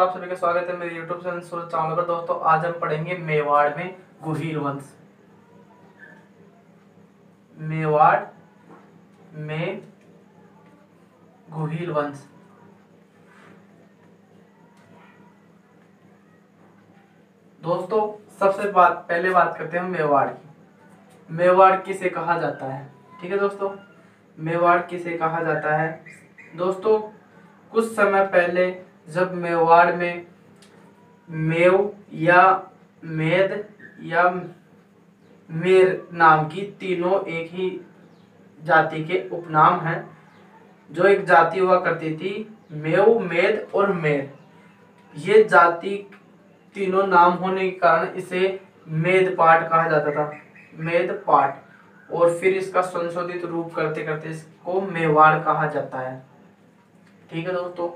आप सभी का स्वागत है मेरे YouTube चैनल सूरज चैनल पर। दोस्तों आज हम पढ़ेंगे मेवाड़ में गुहिल वंश। मेवाड़ में गुहिल वंश। दोस्तों सबसे पहले बात करते हैं मेवाड़ की। मेवाड़ किसे कहा जाता है? ठीक है दोस्तों, मेवाड़ किसे कहा जाता है? दोस्तों कुछ समय पहले जब मेवाड़ में मेव या मेद या मेर नाम की तीनों एक ही जाति के उपनाम हैं। जो एक जाति हुआ करती थी मेव, मेद और मेर, ये जाति तीनों नाम होने के कारण इसे मेद पाठ कहा जाता था, मेद पाठ। और फिर इसका संशोधित रूप करते करते इसको मेवाड़ कहा जाता है। ठीक है दोस्तों,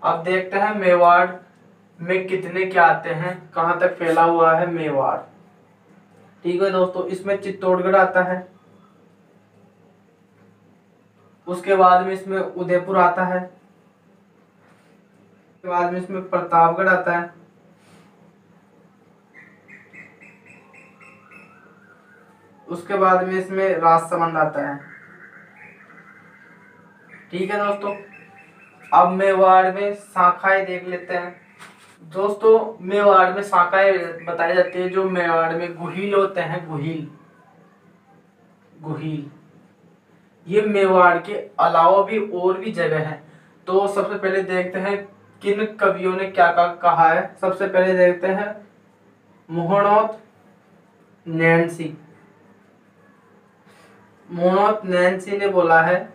अब देखते हैं मेवाड़ में कितने क्या आते हैं, कहाँ तक फैला हुआ है मेवाड़। ठीक है दोस्तों, इसमें चित्तौड़गढ़ आता है, उसके बाद में इसमें उदयपुर आता है, उसके बाद में इसमें प्रतापगढ़ आता है, उसके बाद में इसमें राजसमंद आता है। ठीक है दोस्तों, अब मेवाड़ में शाखाएं देख लेते हैं। दोस्तों मेवाड़ में शाखाएं बताई जाती है। जो मेवाड़ में गुहिल होते हैं, गुहिल गुहिल ये मेवाड़ के अलावा भी और भी जगह है। तो सबसे पहले देखते हैं किन कवियों ने क्या कहा है। सबसे पहले देखते हैं मोहनोत नैन्सी। मोहनोत नैन्सी ने बोला है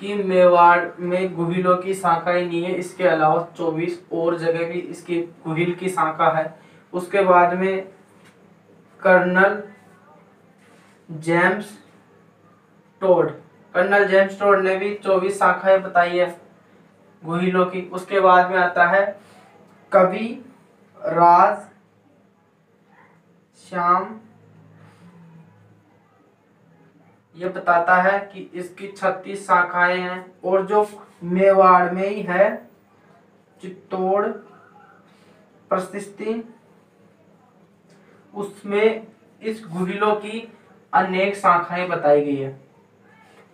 कि मेवाड़ में गुहिलों की शाखाएं नहीं है, इसके अलावा 24 और जगह भी इसकी गुहिल की शाखा है। उसके बाद में कर्नल जेम्स टोड ने भी 24 शाखाएं बताई है गुहिलों की। उसके बाद में आता है कवि राज श्याम, ये बताता है कि इसकी 36 शाखाएं हैं। और जो मेवाड़ में ही है चित्तौड़ प्रशिस्ति, उसमें इस गुहिलों की अनेक शाखाएं बताई गई है।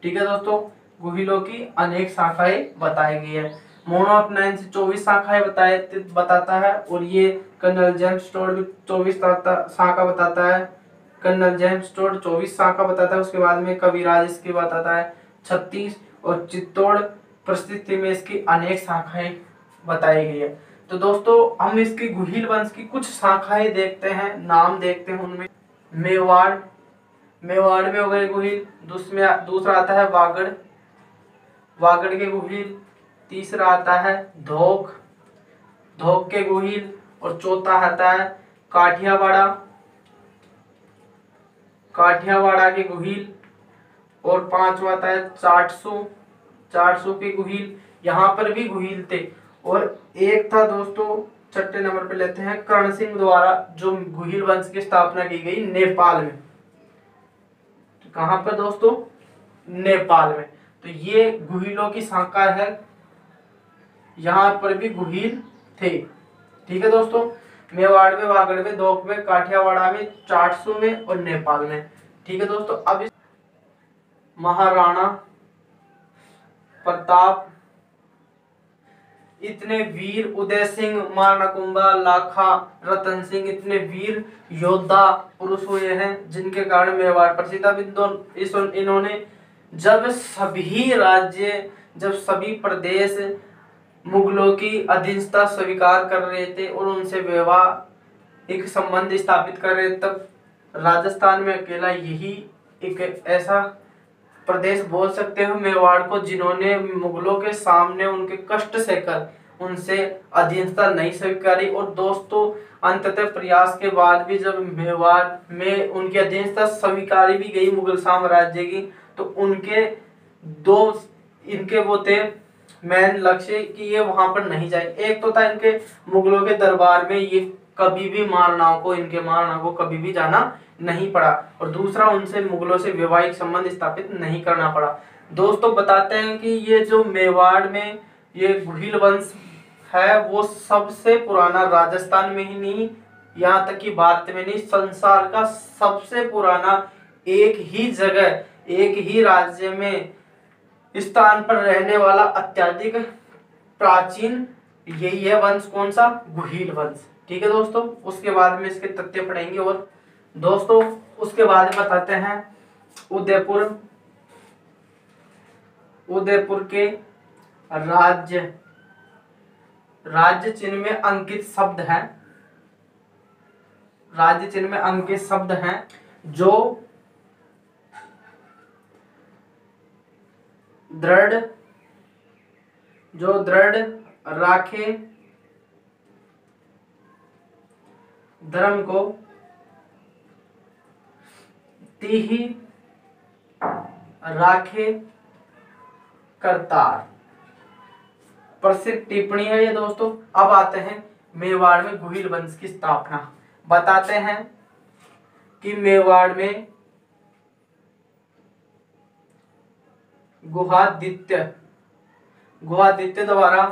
ठीक है दोस्तों, गुहिलों की अनेक शाखाएं बताई गई है। मोहनोत नैन्सी 24 शाखाएं बताता है, और ये कर्नल जेम्स टोड भी 24 शाखा बताता है। कर्नल जेम्स टोड 24 शाखा बताता है। उसके बाद में कविराज इसकी बताता है 36, और चित्तौड़ प्रस्थिति में इसकी अनेक शाखाएं बताई गई है। तो दोस्तों हम इसकी गुहिल वंश की कुछ शाखाएं देखते हैं, नाम देखते हैं उनमें। मेवाड़ में हो गए गुहिल। दूसरा आता है वागड़ के गुहिल। तीसरा आता है धोक के गुहिल। और चौथा आता है काठियावाड़ा के गुहिल। और पांचवा आता है चाटसू के गुहिल। यहाँ पर भी गुहिल थे। और एक था दोस्तों, छठे नंबर पे लेते हैं कर्ण सिंह द्वारा जो गुहिल वंश की स्थापना की गई नेपाल में। कहाँ पर दोस्तों? नेपाल में। तो ये गुहिलों की शाखा है, यहाँ पर भी गुहिल थे। ठीक है दोस्तों, मेवाड़ में, वागड़ में, धोक में, काठियावाड़ा में, चाटसू में और नेपाल में। ठीक है दोस्तों, अब इस महाराणा प्रताप, इतने वीर, उदय सिंह, मारनाकुंबा, लाखा, रतन सिंह, इतने वीर योद्धा पुरुष हुए हैं जिनके कारण मेवाड़ प्रसिद्ध। अब इन्होंने जब सभी प्रदेश मुगलों की अधीनता स्वीकार कर रहे थे और उनसे वैवाहिक संबंध स्थापित कर रहे थे, तब राजस्थान में अकेला यही एक ऐसा प्रदेश बोल सकते हो मेवाड़ को जिन्होंने मुगलों के सामने उनके कष्ट सहकर उनसे अधीनता नहीं स्वीकारी। और दोस्तों अंततः प्रयास के बाद भी जब मेवाड़ में उनकी अधीनता स्वीकारी भी गई मुगल साम्राज्य की, तो इनके वो थे मेन लक्ष्य कि ये वहां पर नहीं जाए। एक तो था इनके मुगलों के दरबार में ये कभी भी इनके मारना को कभी भी जाना नहीं पड़ा, और दूसरा उनसे मुगलों से वैवाहिक संबंध स्थापित नहीं करना पड़ा। दोस्तों बताते हैं कि ये जो मेवाड़ में ये गुहिल वंश है वो सबसे पुराना, राजस्थान में ही नहीं, यहाँ तक कि भारत में नहीं, संसार का सबसे पुराना, एक ही जगह, एक ही राज्य में स्थान पर रहने वाला अत्यधिक प्राचीन यही है वंश। कौन सा? गुहिल वंश। ठीक है दोस्तों, उसके बाद में इसके तथ्य पढ़ेंगे। और दोस्तों उसके बाद में बताते हैं उदयपुर, उदयपुर के राज्य चिन्ह में अंकित शब्द हैं, राज्य चिन्ह में अंकित शब्द हैं जो दृढ़ राखे धर्म को, तिहि राखे करतार। प्रसिद्ध टिप्पणी है ये दोस्तों। अब आते हैं मेवाड़ में गुहिल वंश की स्थापना। बताते हैं कि मेवाड़ में गुहादित्य द्वारा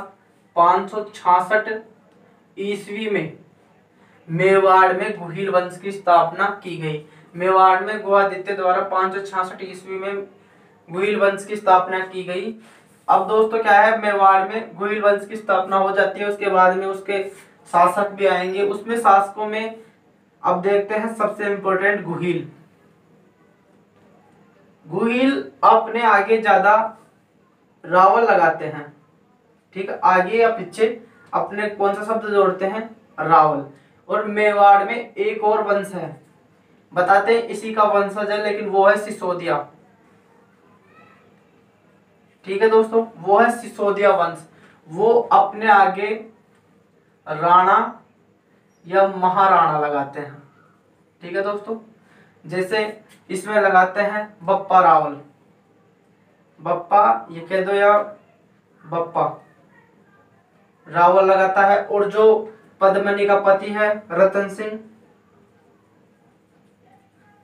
566 ईस्वी में मेवाड़ में गुहिल वंश की स्थापना की गई। मेवाड़ में गुहादित्य द्वारा 566 ईस्वी में गुहिल वंश की स्थापना की गई। अब दोस्तों क्या है, मेवाड़ में गुहिल वंश की स्थापना हो जाती है, उसके बाद में उसके शासक भी आएंगे। उसमें शासकों में अब देखते हैं सबसे इंपॉर्टेंट गुहिल। गुहिल अपने आगे ज्यादा रावल लगाते हैं। ठीक है, आगे या पीछे अपने कौन सा शब्द जोड़ते हैं? रावल। और मेवाड़ में एक और वंश है, बताते हैं इसी का वंशज है, लेकिन वो है सिसोदिया। ठीक है दोस्तों, वो है सिसोदिया वंश। वो अपने आगे राणा या महाराणा लगाते हैं। ठीक है दोस्तों, जैसे इसमें लगाते हैं बप्पा रावल, बप्पा ये कह दो या बप्पा रावल लगाता है। और जो पद्मनी का पति है रतन सिंह,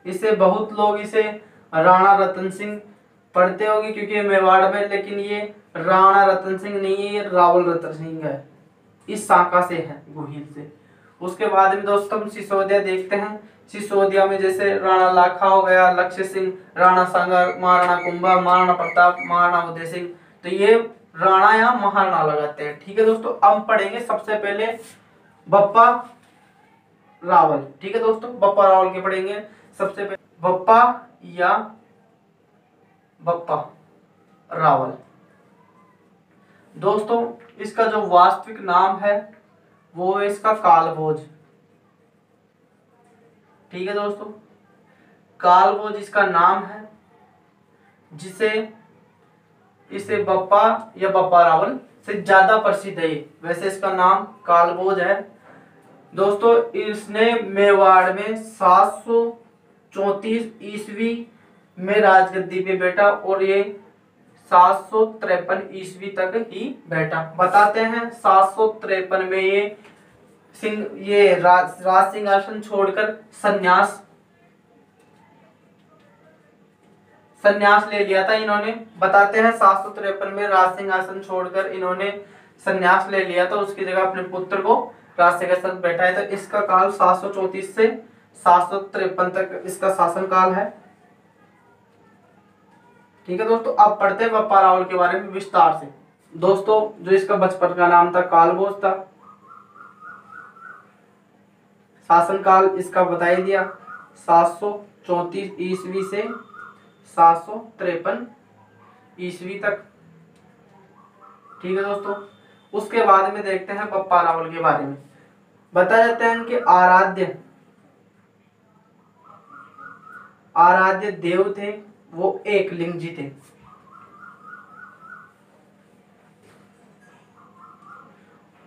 इसे बहुत लोग इसे राणा रतन सिंह पढ़ते होंगे क्योंकि मेवाड़ में, लेकिन ये राणा रतन सिंह नहीं है, ये रावल रतन सिंह है, इस शाखा से है, गुहिल से। उसके बाद में दोस्तों हम सिसोदिया देखते हैं। सिसोदिया में जैसे राणा लाखा हो गया, लक्ष्य सिंह, राणा सांगा, महाराणा कुंभा, महाराणा प्रताप, महाराणा उदय सिंह, तो ये राणा या महाराणा लगाते हैं। ठीक है दोस्तों, अब पढ़ेंगे सबसे पहले बप्पा रावल। ठीक है दोस्तों, बप्पा रावल के पढ़ेंगे सबसे पहले, बप्पा या बप्पा रावल। दोस्तों इसका जो वास्तविक नाम है वो है इसका कालभोज। ठीक है दोस्तों, कालभोज इसका नाम है, जिसे इसे बप्पा या बप्पा रावल से ज्यादा प्रसिद्ध है। वैसे इसका नाम कालभोज है। दोस्तों इसने मेवाड़ में 734 ईस्वी में राजगद्दी पे बैठा और ये 753 ईस्वी तक ही बैठा। बताते हैं 753 में ये राज सिंहासन छोड़कर संन्यास ले लिया था इन्होंने। बताते हैं 753 में राज सिंहासन छोड़कर इन्होंने संन्यास ले लिया था, उसकी जगह अपने पुत्र को राज सिंहासन बैठाया था। इसका काल 734 से 753 तक इसका शासन काल है। ठीक है दोस्तों, अब पढ़ते हैं बप्पा रावल के बारे में विस्तार से। दोस्तों जो इसका बचपन का नाम था कालभोज था। शासन काल इसका बता ही दिया, 734 ईस्वी से 753 ईस्वी तक। ठीक है दोस्तों, उसके बाद में देखते हैं बप्पा रावल के बारे में। बताया जाता है कि आराध्य देव थे, वो एक लिंग जी थे।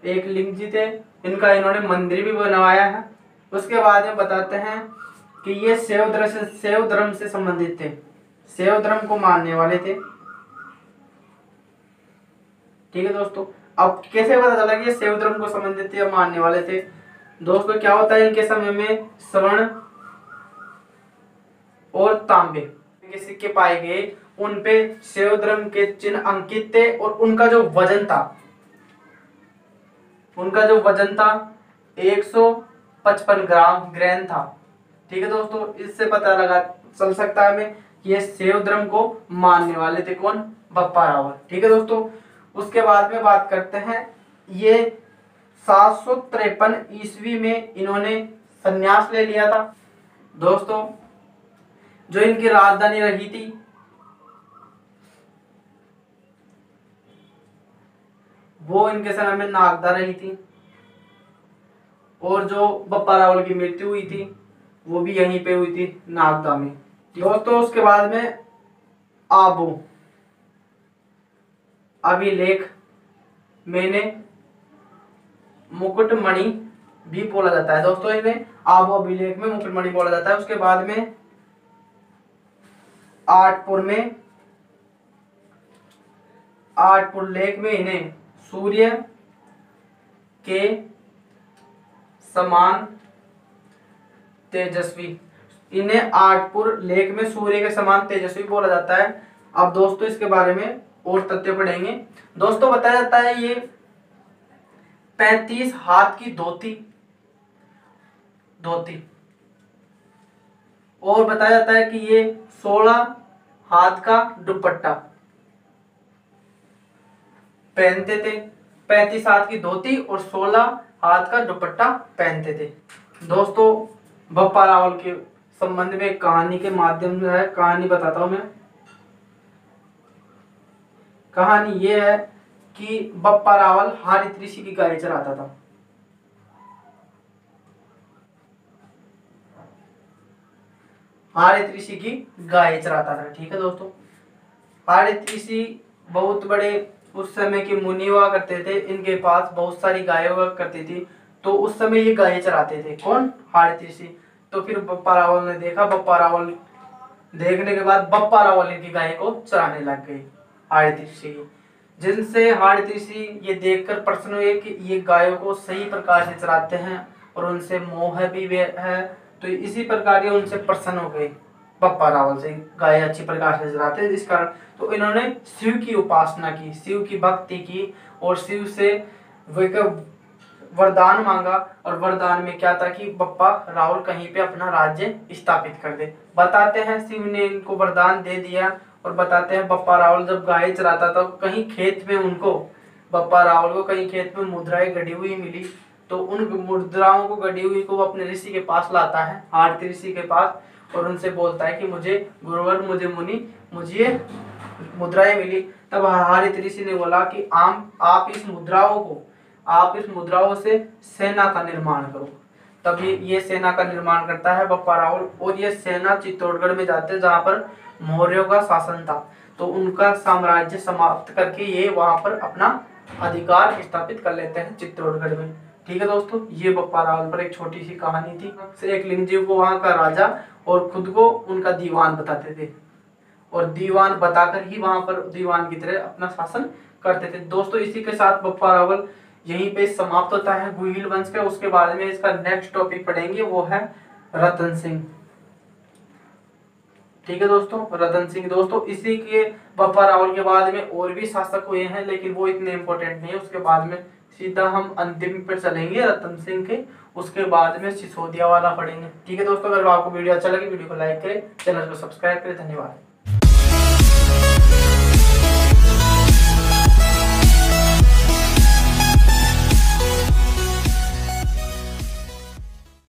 एक लिंग जी थे, इनका इन्होंने मंदिर भी बनवाया है। उसके बाद में बताते हैं कि ये शैव धर्म से संबंधित थे, शैव धर्म को मानने वाले थे। ठीक है दोस्तों, अब कैसे पता चला कि ये शैव धर्म को संबंधित थे या मानने वाले थे? दोस्तों क्या होता है, इनके समय में स्वर्ण और तांबे के सिक्के पाए गए, उन पे शैव धर्म के चिन्ह अंकित थे और उनका जो वजन था उनका जो वजन था 155 ग्राम था। ठीक है दोस्तों, इससे पता लगा चल सकता है हमें कि ये शैव धर्म को मानने वाले थे। कौन? बप्पा रावल। ठीक है दोस्तों, उसके बाद में बात करते हैं, ये 753 ईस्वी में इन्होंने संन्यास ले लिया था। दोस्तों, जो इनकी राजधानी रही थी वो इनके समय में नागदा रही थी, और जो बप्पा रावल की मृत्यु हुई थी वो भी यहीं पे हुई थी, नागदा में। दोस्तों, उसके बाद में आबू अभिलेख मैंने मुकुटमणि भी बोला जाता है। दोस्तों, इन्हें आबू अभिलेख में मुकुटमणि बोला जाता है। उसके बाद में आठपुर लेख में इन्हें सूर्य के समान तेजस्वी, इन्हें आठपुर लेख में सूर्य के समान तेजस्वी बोला जाता है। अब दोस्तों, इसके बारे में और तथ्य पढ़ेंगे। दोस्तों, बताया जाता है ये 35 हाथ की धोती और बताया जाता है कि ये 16 हाथ का दुपट्टा पहनते थे। 35 हाथ की धोती और 16 हाथ का दुपट्टा पहनते थे। दोस्तों, बप्पा रावल के संबंध में कहानी के माध्यम से है, कहानी बताता हूं मैं। कहानी ये है कि बप्पा रावल हारित ऋषि की गाय चराता था। हारित ऋषि की गाय चराता था। ठीक है दोस्तों, हारित ऋषि बहुत बड़े उस समय के मुनि हुआ करते थे, इनके पास बहुत सारी गायें हुआ करती थी, तो उस समय ये गायें चराते थे। कौन? हारित ऋषि। तो फिर बप्पा रावल ने देखा, बप्पा रावल देखने के बाद बप्पा रावल इनकी गाय को चराने लग गई, हारित ऋषि, जिनसे हारित ऋषि ये देखकर प्रसन्न हुए कि ये गायों को सही प्रकार से चराते हैं और उनसे मोह भी है। तो इसी प्रकार ये उनसे प्रसन्न हो गए, बप्पा रावल से गाय अच्छी प्रकार से चराते हैं, जिस कारण तो इन्होंने शिव की उपासना की, शिव की भक्ति की और शिव से वरदान मांगा। और वरदान में क्या था कि बप्पा रावल कहीं पे अपना राज्य स्थापित कर दे। बताते हैं शिव ने इनको वरदान दे दिया। और बताते हैं बप्पा रावल जब गाय चराता था कहीं खेत में उनको, बप्पा रावल को कहीं खेत में मुद्राएं गड़ी हुई मिली, तो उन मुद्राओं को गड़ी हुई को वो अपने ऋषि के पास लाता है, हारित ऋषि के पास, और उनसे बोलता है कि मुझे गुरुवर, मुझे मुनि, मुझे मुद्राएं मिली। तब हारित ऋषि ने बोला कि आप इस मुद्राओं से सेना का निर्माण करो। तब ये सेना का निर्माण करता है बप्पा रावल, और ये सेना चित्तौड़गढ़ में जाते हैं जहाँ पर मौर्यों का शासन था। तो उनका साम्राज्य समाप्त करके ये वहां पर अपना अधिकार स्थापित कर लेते हैं चित्तौड़गढ़ में। ठीक है दोस्तों, ये बप्पा रावल पर एक छोटी सी कहानी थी। एक लिंगजीव को वहां का राजा और खुद को उनका दीवान बताते थे, और दीवान बताकर ही वहां पर दीवान की तरह अपना शासन करते थे। दोस्तों, इसी के साथ बप्पा रावल यहीं पे समाप्त होता है गुहिल वंश का। उसके बाद में इसका नेक्स्ट टॉपिक पढ़ेंगे, वो है रतन सिंह। ठीक है दोस्तों, रतन सिंह। दोस्तों, इसी के बप्पा रावल के बाद में और भी शासक हुए हैं, लेकिन वो इतने इंपॉर्टेंट नहीं है। उसके बाद में सीधा हम अंतिम पर चलेंगे रतन सिंह के, उसके बाद में सिसोदिया वाला पढ़ेंगे। ठीक है दोस्तों, अगर आपको वीडियो अच्छा लगे वीडियो को लाइक करें, चैनल को सब्सक्राइब करें। धन्यवाद।